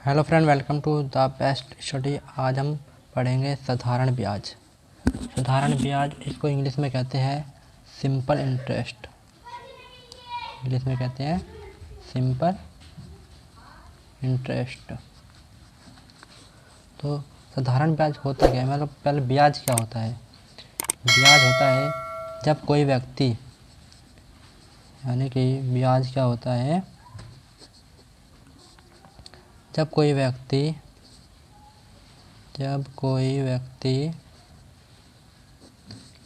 Hello friend, welcome to the best study. आज हम पढ़ेंगे साधारण ब्याज। साधारण ब्याज इसको इंग्लिश में कहते हैं सिंपल इंटरेस्ट। इंग्लिश में कहते हैं सिंपल इंटरेस्ट। तो साधारण ब्याज होता क्या है, मतलब पहले ब्याज क्या होता है। ब्याज होता है जब कोई व्यक्ति, यानी कि ब्याज क्या होता है जब कोई व्यक्ति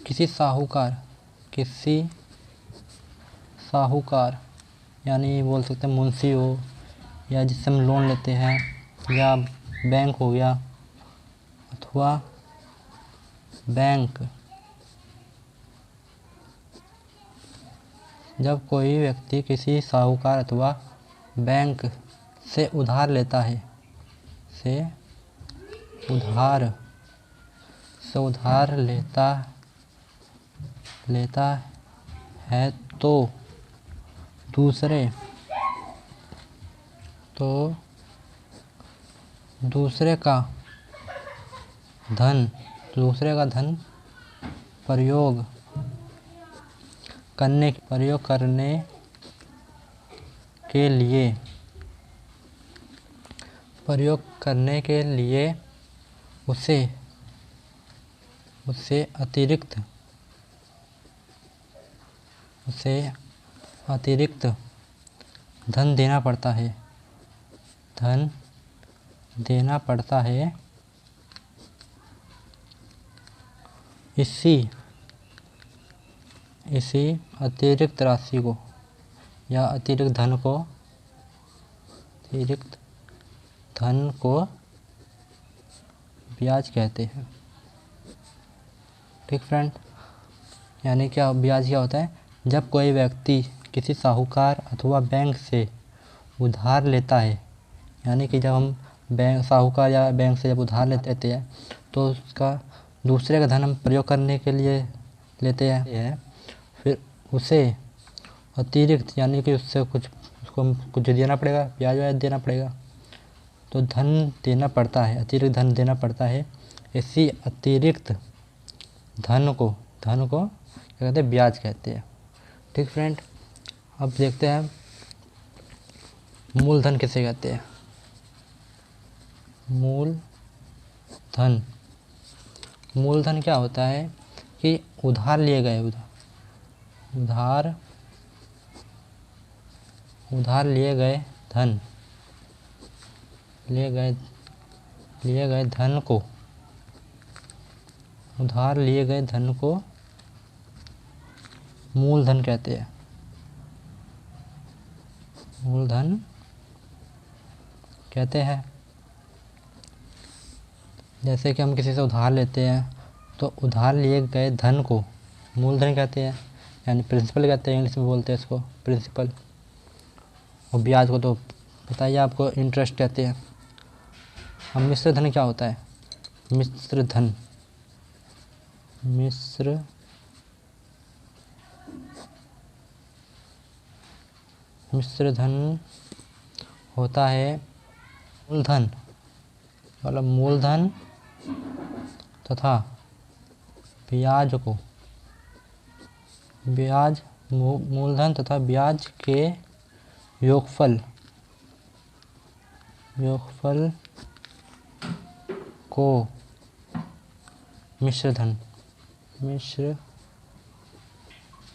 किसी साहूकार यानी बोल सकते हैं मुंशी हो, या जिससे हम लोन लेते हैं, या बैंक हो गया, अथवा बैंक। जब कोई व्यक्ति किसी साहूकार अथवा बैंक से उधार लेता है, उधार लेता है तो दूसरे का धन प्रयोग करने के लिए उसे अतिरिक्त धन देना पड़ता है। इसी अतिरिक्त राशि को या अतिरिक्त धन को ब्याज कहते हैं। ठीक फ्रेंड, यानी क्या ब्याज क्या होता है, जब कोई व्यक्ति किसी साहूकार अथवा बैंक से उधार लेता है, यानी कि जब हम साहूकार या बैंक से जब उधार लेते हैं तो उसका दूसरे का धन हम प्रयोग करने के लिए लेते हैं, फिर उसे अतिरिक्त, यानी कि उसको कुछ देना पड़ेगा, ब्याज देना पड़ेगा, तो धन देना पड़ता है, अतिरिक्त धन देना पड़ता है। इसी अतिरिक्त धन को क्या कहते हैं, ब्याज कहते हैं। ठीक फ्रेंड, अब देखते हैं मूलधन किसे कहते हैं। मूलधन क्या होता है कि उधार लिए गए धन को मूलधन कहते हैं। मूलधन कहते हैं। जैसे कि हम किसी से उधार लेते हैं तो उधार लिए गए धन को मूलधन कहते हैं, यानी प्रिंसिपल कहते हैं, इंग्लिश में बोलते हैं इसको प्रिंसिपल। और ब्याज को तो पता ही आपको इंटरेस्ट कहते हैं। अब मिश्र धन क्या होता है। मिश्र धन होता है मूलधन तथा मूलधन तथा ब्याज के योगफल को मिश्र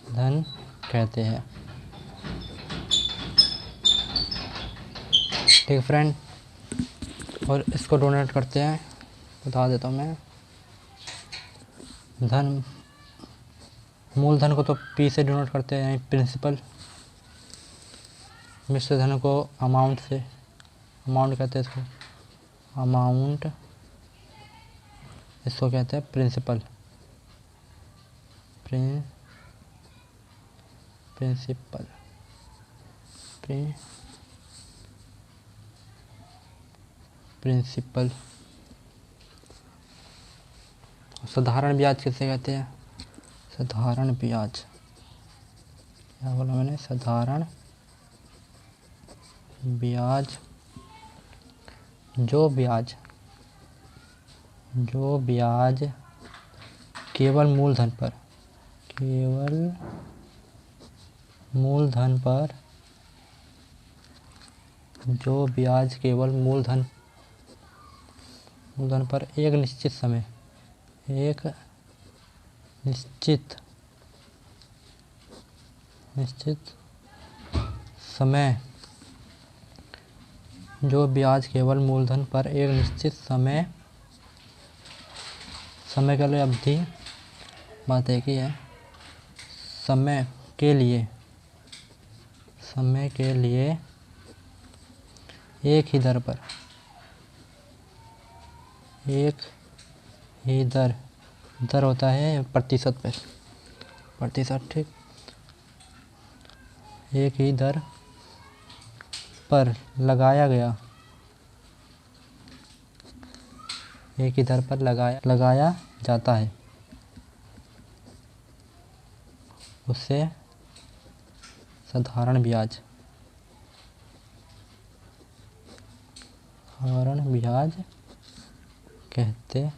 धन कहते हैं। ठीक फ्रेंड, और इसको डोनेट करते हैं, बता देता हूँ मैं। मूलधन को तो पी से डोनेट करते हैं, यानी प्रिंसिपल। मिश्र धन को अमाउंट कहते हैं इसको, इसको कहते हैं प्रिंसिपल। साधारण ब्याज किसे कहते हैं। साधारण ब्याज क्या बोला मैंने, साधारण ब्याज जो ब्याज केवल मूलधन पर जो ब्याज केवल मूलधन पर एक निश्चित समय जो ब्याज केवल मूलधन पर एक निश्चित समय के लिए अवधि, बात एक ही है, समय के लिए एक ही दर होता है प्रतिशत, ठीक, एक ही दर पर लगाया जाता है, उसे साधारण ब्याज कहते हैं।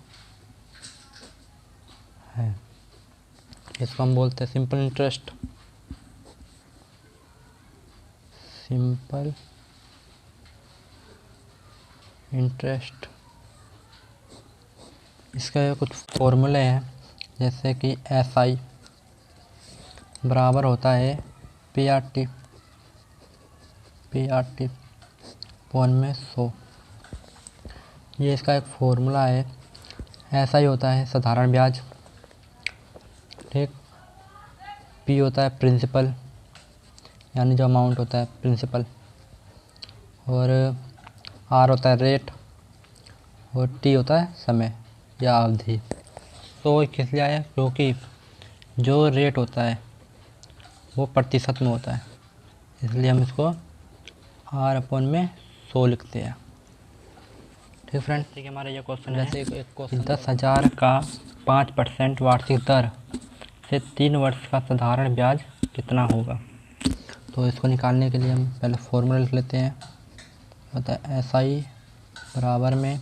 इसको हम बोलते हैं सिंपल इंटरेस्ट। इसका कुछ फॉर्मूले हैं, जैसे कि SI बराबर होता है PRT पौन में 100। ये इसका एक फॉर्मूला है। SI होता है साधारण ब्याज, ठीक, P होता है प्रिंसिपल, यानी जो अमाउंट होता है प्रिंसिपल, और R होता है रेट, और T होता है समय या अवधि। तो किस लिए आया? क्योंकि जो रेट होता है वो प्रतिशत में होता है, इसलिए हम इसको R/100 लिखते हैं। ठीक फ्रेंड, ठीक है। हमारा ये क्वेश्चन है, जैसे एक क्वेश्चन 10,000 का 5% वार्षिक दर से 3 वर्ष का साधारण ब्याज कितना होगा। तो इसको निकालने के लिए हम पहले फॉर्मूला लिख लेते हैं। होता है SI बराबर में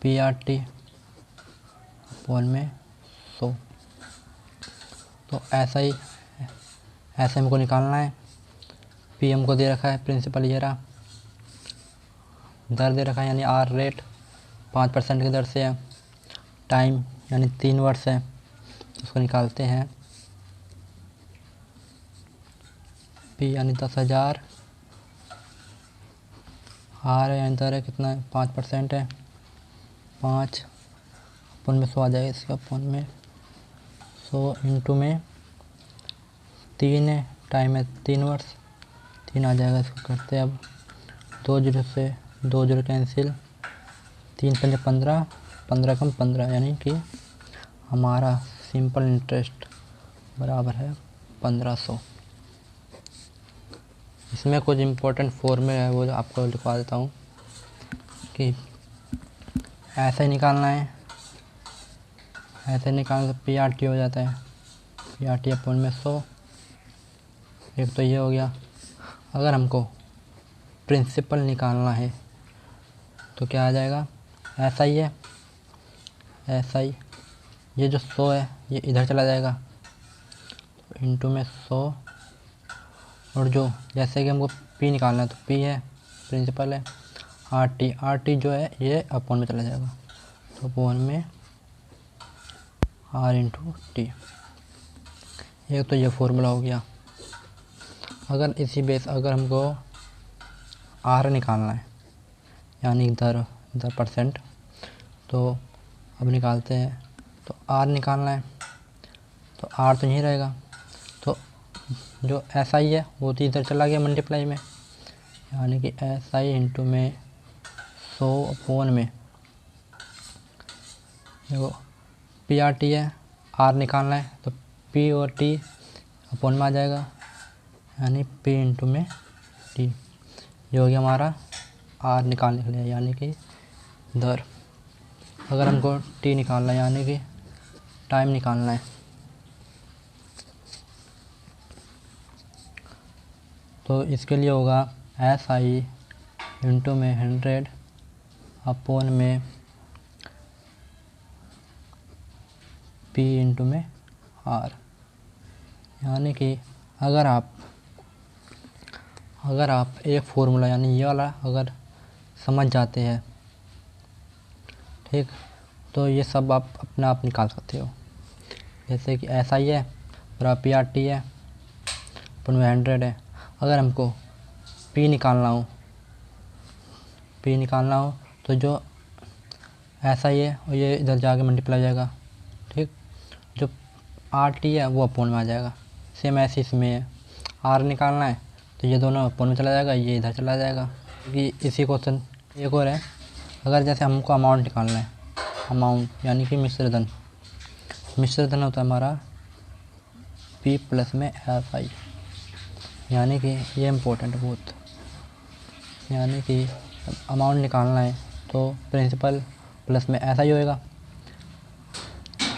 PRT पौन में 100। तो SI हमको निकालना है, P हमको दे रखा है प्रिंसिपल, ये रहा, दर दे रखा है यानी R रेट 5% की दर से है, टाइम यानी 3 वर्ष है। उसको निकालते हैं, P यानी 10,000, R यानी दर है कितना है 5% है, 5/100 आ जाएगा, इसका अपन में 100 इंटू में 3 है, टाइम है 3 वर्ष, 3 आ जाएगा। इसको करते हैं अब 2 जीरो से 2 जीरो कैंसिल, 3 पंजे 15, 15 कम 15, यानी कि हमारा सिंपल इंटरेस्ट बराबर है 1500। इसमें कुछ इम्पोर्टेंट फॉर्मूले है, वो आपको लिखवा देता हूँ कि ऐसे ही निकालना है। ऐसे निकालने से PRT हो जाता है, PRT अपन में 100। एक तो ये हो गया। अगर हमको प्रिंसिपल निकालना है तो क्या आ जाएगा, SI है, SI ये जो 100 है ये इधर चला जाएगा, तो इंटू में 100, और जो जैसे कि हमको P निकालना है तो P है प्रिंसिपल है, RT जो है ये अपॉन में चला जाएगा, तो अपॉन में R इंटू T। एक तो ये फॉर्मूला हो गया। अगर इसी बेस अगर हमको R निकालना है यानी दर परसेंट, तो अब निकालते हैं। तो R निकालना है तो R तो यहीं रहेगा, तो जो SI है वो तो इधर चला गया मल्टीप्लाई में, यानी कि SI इंटू में 100 अपॉन में, देखो PRT है, R निकालना है तो P और T अपॉन में आ जाएगा, यानी P इंटू में T। ये हो गया हमारा R निकालने के लिए, यानी कि दर। अगर हमको T निकालना है यानी कि टाइम निकालना है, तो इसके लिए होगा SI इंटू में 100 अपॉन में P इंटू में R। यानी कि अगर आप एक फॉर्मूला यानी ये वाला अगर समझ जाते हैं, ठीक, तो ये सब आप अपने आप निकाल सकते हो। जैसे कि ऐसा ही है बराबर PRT है अपन में 100 है। अगर हमको P निकालना हो तो जो ऐसा ही है और ये इधर जाके मल्टीप्लाई हो जाएगा, ठीक। जो RT है वो अपॉन में आ जाएगा। सेम ऐसे इसमें है, R निकालना है तो ये दोनों अपॉन में चला जाएगा, ये इधर चला जाएगा। क्योंकि इसी क्वेश्चन एक और है, अगर जैसे हमको अमाउंट निकालना है, अमाउंट यानी कि मिश्र धन होता है हमारा P प्लस में FI। यानी कि ये इम्पोर्टेंट बहुत, यानी कि अमाउंट निकालना है तो प्रिंसिपल प्लस में ऐसा ही होएगा।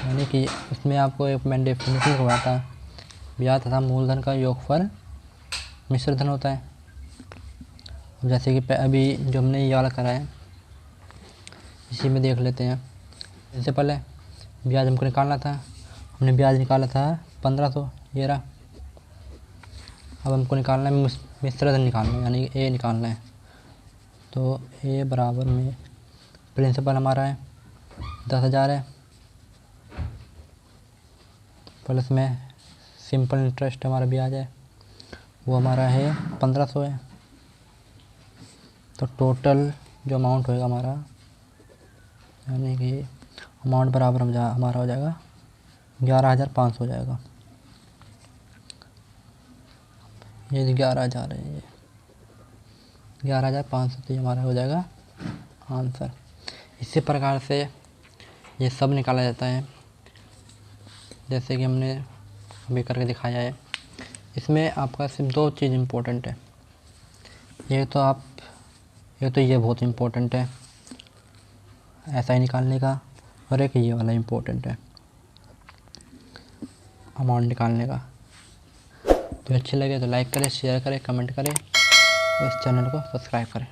यानी कि उसमें आपको एक मैंने डेफिनेशन हुआ था, ब्याज तथा मूलधन का योगफल मिश्र धन होता है। जैसे कि अभी जो हमने ये वाला करा है इसी में देख लेते हैं। प्रिंसिपल है, ब्याज हमको निकालना था, हमने ब्याज निकाला था 1500, ये रहा। अब हमको निकालना है मिश्र धन निकालना है, यानी A निकालना है। तो A बराबर में प्रिंसिपल हमारा है 10,000 है, प्लस में सिंपल इंटरेस्ट हमारा ब्याज है वो हमारा है 1500 है। तो टोटल जो अमाउंट होएगा हमारा, यानी कि अमाउंट बराबर हमारा हो जाएगा 11,500 हो जाएगा। ये 11,000 है, ये 11,500 तो ये हमारा हो जाएगा आंसर। इसी प्रकार से ये सब निकाला जाता है, जैसे कि हमने अभी करके दिखाया है। इसमें आपका सिर्फ 2 चीज़ इम्पोर्टेंट है। ये बहुत इम्पोर्टेंट है ऐसा ही निकालने का, और एक ये वाला इम्पोर्टेंट है अमाउंट निकालने का। तो अच्छे लगे तो लाइक करें, शेयर करें, कमेंट करें और इस चैनल को सब्सक्राइब करें।